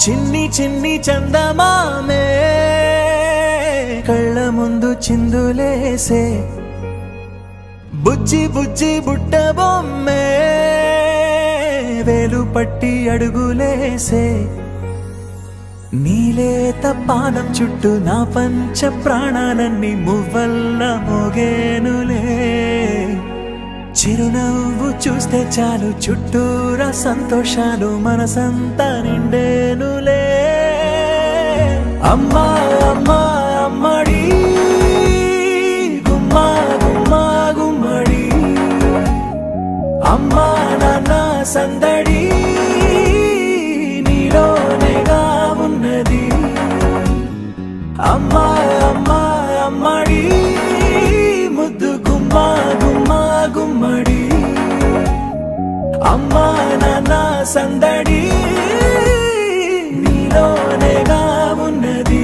చిన్ని చిన్ని చందమామే కళ్ళ ముందు చిందులేసే బుజ్జి బుజ్జి బుట్ట బొమ్మే వేలు పట్టి అడుగులేసే నీలేత పానం చుట్టూ నా పంచ ప్రాణాలన్నీ మువ్వల్ల మోగేనులే చిరునవ్వు చూస్తే చాలు చుట్టూరా సంతోషాలు మనసంతా నిండేనులే అమ్మా అమ్మా అమ్మడి గుమ్మా గుమ్మా గుమ్మడి అమ్మా నాన్న సందడి నీలోనేగా ఉన్నది అమ్మా అమ్మా అమ్మడి ముద్దు గుమ్మా గుమ్మా గుమ్మడి అమ్మా నాన్న సందడి నీలోనేగా ఉన్నది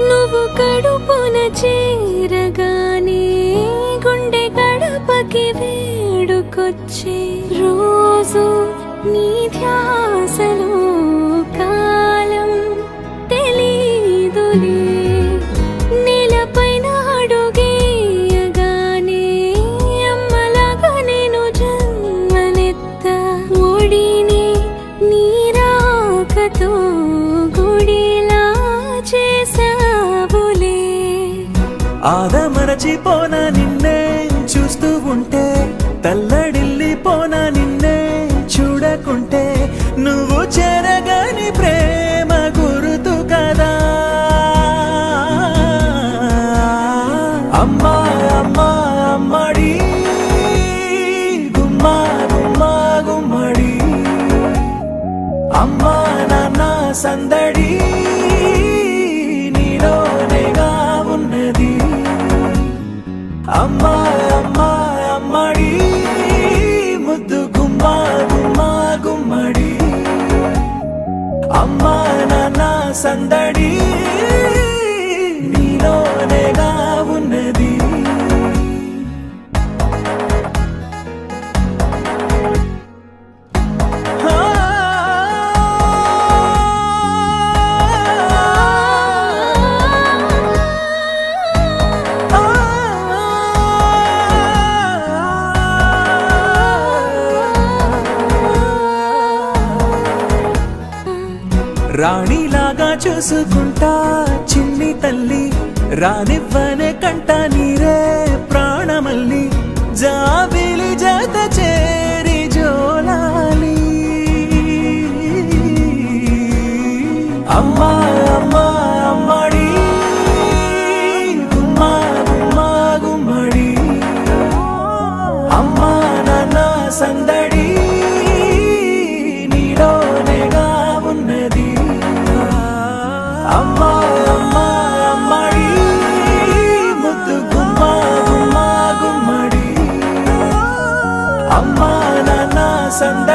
నువ్వు కడుపున చేరగానే గుండె గడపకి వేడుకొచ్చే రోజు నీ ధ్యాసలో కాలం తెలీదులే నేలపైన అడుగేయగానే అమ్మలాగా నేను జన్మనెత్త ఒడిని నీ రాకతో గుడిలా చేసావులే ఆదమరచిపోనా నిన్నే చూస్తూ ఉంటే తల్లడిల్లిపోనా నిన్నే చూడకుంటే నువ్వు చెరగని ప్రేమ గురుతు కదా అమ్మా అమ్మా అమ్మడి గుమ్మా గుమ్మా గుమ్మడి అమ్మా నాన్న సందడి నీలోనేగా ఉన్నది అమ్మా అమ్మా అమ్మడి ముద్దు గుమ్మా గుమ్మా గుమ్మడి అమ్మా నాన్న సందడి నీలోనేగా ఉన్నది రాణిలాగా చూసుకుంటా చిన్ని తల్లి రానివ్వనే కంట నీరే ప్రాణమల్లి జాబిలి జత చేరి జోలాలి అమ్మా అమ్మా అమ్మడి గుమ్మా గుమ్మా గుమ్మడి అమ్మా నాన్న సందడి నీలోనేగా ఉన్నది అమ్మా అమ్మా అమ్మడి ముద్దు గుమ్మా గుమ్మా గుమ్మడి అమ్మా నాన్న సందడి